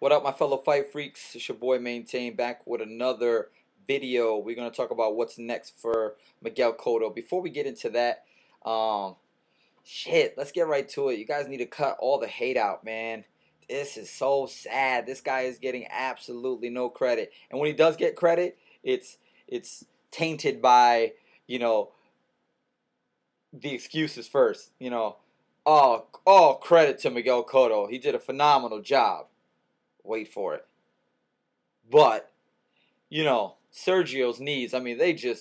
What up, my fellow fight freaks? It's your boy Maintain back with another video. We're going to talk about what's next for Miguel Cotto. Before we get into that, um, let's get right to it. You guys need to cut all the hate out, man. This is so sad. This guy is getting absolutely no credit. And when he does get credit, it's tainted by, you know, the excuses first. Oh, credit to Miguel Cotto. He did a phenomenal job. Wait for it. But, Sergio's knees, I mean, he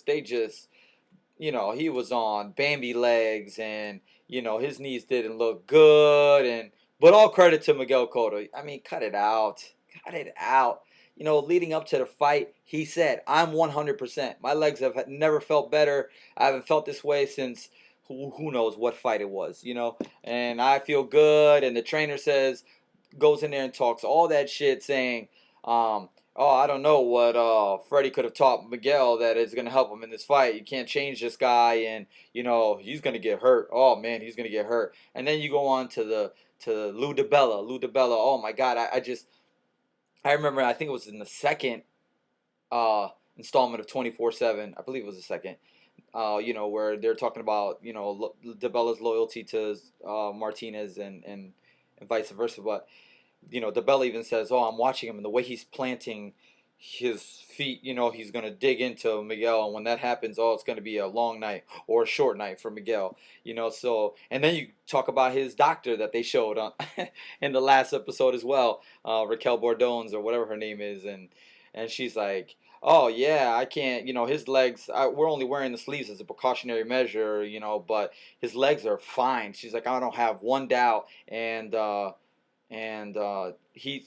was on Bambi legs and, his knees didn't look good. But all credit to Miguel Cotto. I mean, cut it out. Cut it out. Leading up to the fight, he said, I'm 100%. My legs have never felt better. I haven't felt this way since who knows what fight it was, and I feel good. And the trainer goes in there and talks all that shit saying, I don't know what Freddie could have taught Miguel that is going to help him in this fight. You can't change this guy, and he's going to get hurt. Oh man, he's going to get hurt. And then you go on to Lou DiBella. Oh my God, I remember, I think it was in the second installment of 24/7. I believe it was the second. Where they're talking about DiBella's loyalty to Martinez and vice versa. But DiBella even says, "Oh, I'm watching him, and the way he's planting his feet, he's gonna dig into Miguel, and when that happens, it's gonna be a long night or a short night for Miguel." So and then you talk about his doctor that they showed on in the last episode as well, Raquel Bordones or whatever her name is, and she's like, "Oh yeah, I can't. His legs. We're only wearing the sleeves as a precautionary measure. But his legs are fine." She's like, "I don't have one doubt, and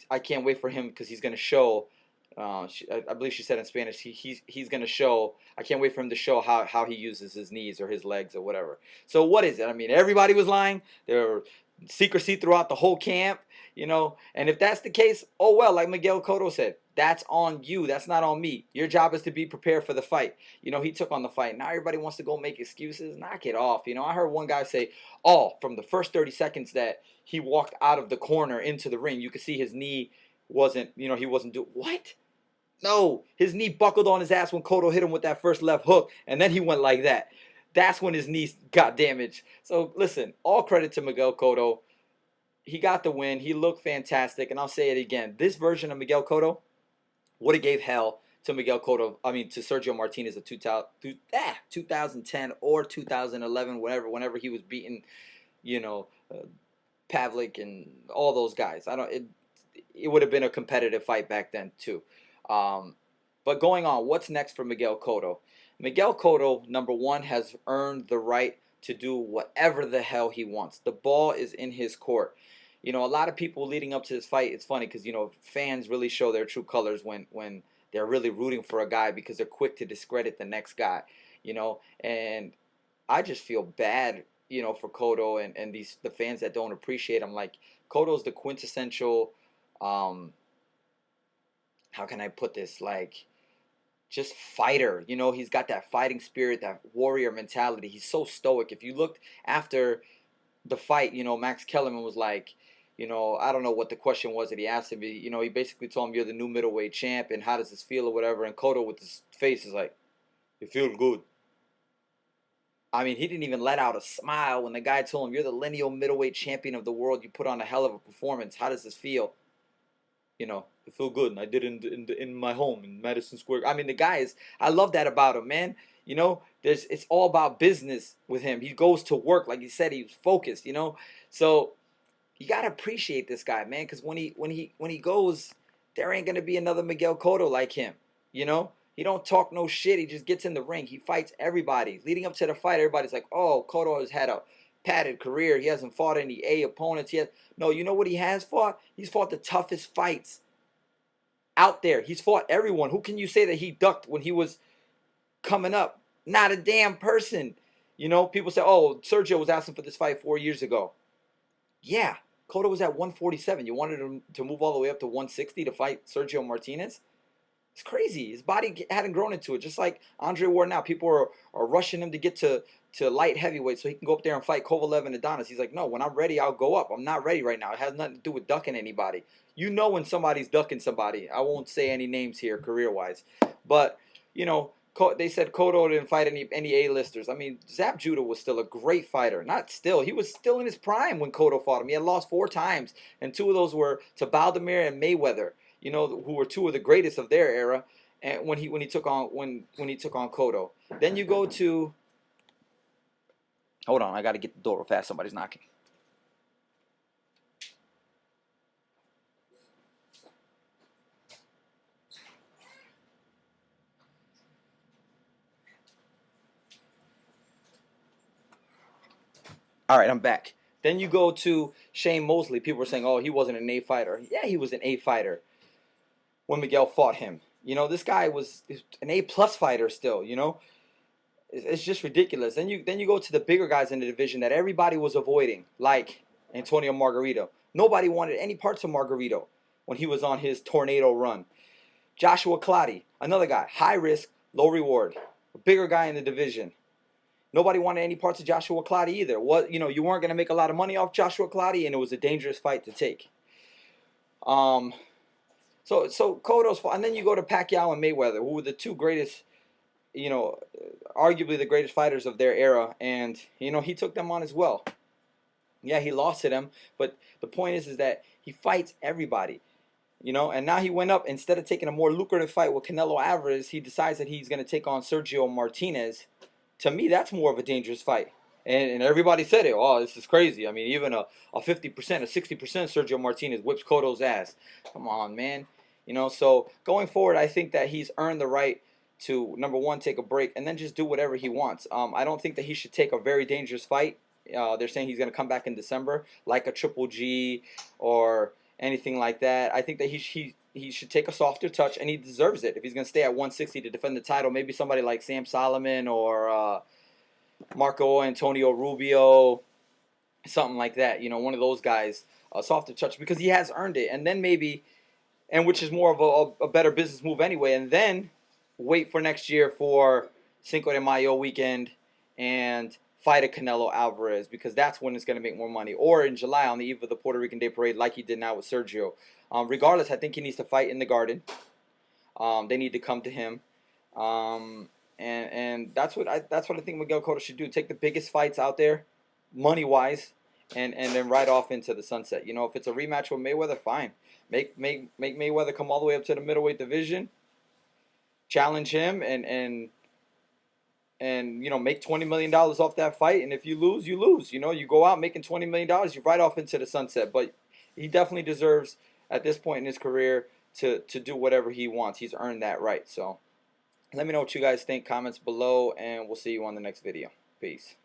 I can't wait for him because he's gonna show." I believe she said in Spanish, he's gonna show. I can't wait for him to show how he uses his knees or his legs or whatever. So what is it? I mean, everybody was lying. There were secrecy throughout the whole camp, And if that's the case, oh well, like Miguel Cotto said, that's on you. That's not on me. Your job is to be prepared for the fight. He took on the fight. Now everybody wants to go make excuses. Knock it off. I heard one guy say, from the first 30 seconds that he walked out of the corner into the ring, you could see his knee wasn't, he wasn't doing, what? No, his knee buckled on his ass when Cotto hit him with that first left hook, and then he went like that. That's when his knees got damaged. So listen, all credit to Miguel Cotto. He got the win. He looked fantastic, and I'll say it again. This version of Miguel Cotto would have gave hell to Miguel Cotto. I mean, to Sergio Martinez of 2010 or 2011, whenever he was beating, Pavlik and all those guys. It would have been a competitive fight back then too. But going on, what's next for Miguel Cotto? Miguel Cotto, number one, has earned the right to do whatever the hell he wants. The ball is in his court. A lot of people leading up to this fight, it's funny because, fans really show their true colors when they're really rooting for a guy because they're quick to discredit the next guy, and I just feel bad, for Cotto and the fans that don't appreciate him. Like, Cotto's the quintessential, how can I put this, like, just fighter. He's got that fighting spirit, that warrior mentality. He's so stoic. If you looked after the fight, Max Kellerman was like, I don't know what the question was that he asked him. He basically told him, "You're the new middleweight champ, and how does this feel," or whatever. And Cotto with his face is like, "It feels good." I mean, he didn't even let out a smile when the guy told him, "You're the lineal middleweight champion of the world. You put on a hell of a performance. How does this feel?" It feel good, and I did it in my home in Madison Square. I mean, the guy is, I love that about him, man. It's all about business with him. He goes to work, like he said, he was focused, So you gotta appreciate this guy, man, because when he goes, there ain't gonna be another Miguel Cotto like him. He don't talk no shit. He just gets in the ring. He fights everybody. Leading up to the fight, everybody's like, "Oh, Cotto has had a padded career. He hasn't fought any A opponents yet." No, you know what he has fought? He's fought the toughest fights out there. He's fought everyone. Who can you say that he ducked when he was coming up? Not a damn person. People say, "Oh, Sergio was asking for this fight 4 years ago." Yeah, Cotto was at 147. You wanted him to move all the way up to 160 to fight Sergio Martinez? It's crazy. His body hadn't grown into it. Just like Andre Ward now. People are rushing him to get to light heavyweight so he can go up there and fight Kovalev and Adonis. He's like, "No, when I'm ready, I'll go up. I'm not ready right now. It has nothing to do with ducking anybody. you know when somebody's ducking somebody. I won't say any names here career-wise, but you know, they said Cotto didn't fight any A-listers. I mean, Zab Judah was still a great fighter. Not still. He was still in his prime when Cotto fought him. He had lost 4 times, and 2 of those were to Baldomir and Mayweather, you know, who were 2 of the greatest of their era. And when he took on Cotto. Then you go to, hold on, I got to get the door real fast. Somebody's knocking. All right, I'm back. Then you go to Shane Mosley. People were saying, oh, he wasn't an A fighter. Yeah, he was an A fighter when Miguel fought him. You know, this guy was an A-plus fighter still, you know. It's just ridiculous. Then you go to the bigger guys in the division that everybody was avoiding, like Antonio Margarito. Nobody wanted any parts of Margarito when he was on his tornado run. Joshua Clottey, another guy, high risk, low reward, a bigger guy in the division. Nobody wanted any parts of Joshua Clottey either. You know, you weren't going to make a lot of money off Joshua Clottey, and it was a dangerous fight to take. So Cotto's fought, and then you go to Pacquiao and Mayweather, who were the 2 greatest, you know, arguably the greatest fighters of their era, and you know he took them on as well. Yeah, he lost to them, but the point is that he fights everybody, you know. And now he went up, instead of taking a more lucrative fight with Canelo Alvarez, he decides that he's going to take on Sergio Martinez. To me, that's more of a dangerous fight. And everybody said it. Oh, this is crazy. I mean, even a 50%, a 60% Sergio Martinez whips Cotto's ass. Come on, man. You know, so going forward, I think that he's earned the right to, number one, take a break and then just do whatever he wants. I don't think that he should take a very dangerous fight. They're saying he's going to come back in December, like a Triple G or anything like that. I think that he should take a softer touch, and he deserves it. If he's going to stay at 160 to defend the title, maybe somebody like Sam Solomon or Marco Antonio Rubio, something like that. You know, one of those guys, a softer touch, because he has earned it. And then maybe, and which is more of a better business move anyway, and then wait for next year for Cinco de Mayo weekend and fight a Canelo Alvarez, because that's when it's going to make more money. Or in July on the eve of the Puerto Rican Day Parade, like he did now with Sergio. Regardless, I think he needs to fight in the Garden. They need to come to him. And that's what I think Miguel Cotto should do. Take the biggest fights out there, money-wise, and then ride off into the sunset. You know, if it's a rematch with Mayweather, fine. Make Mayweather come all the way up to the middleweight division, challenge him, and you know, make $20 million off that fight. And if you lose, you lose. You know, you go out making $20 million, you ride off into the sunset. But he definitely deserves, at this point in his career, to do whatever he wants. He's earned that right. So let me know what you guys think. Comments below, and we'll see you on the next video. Peace.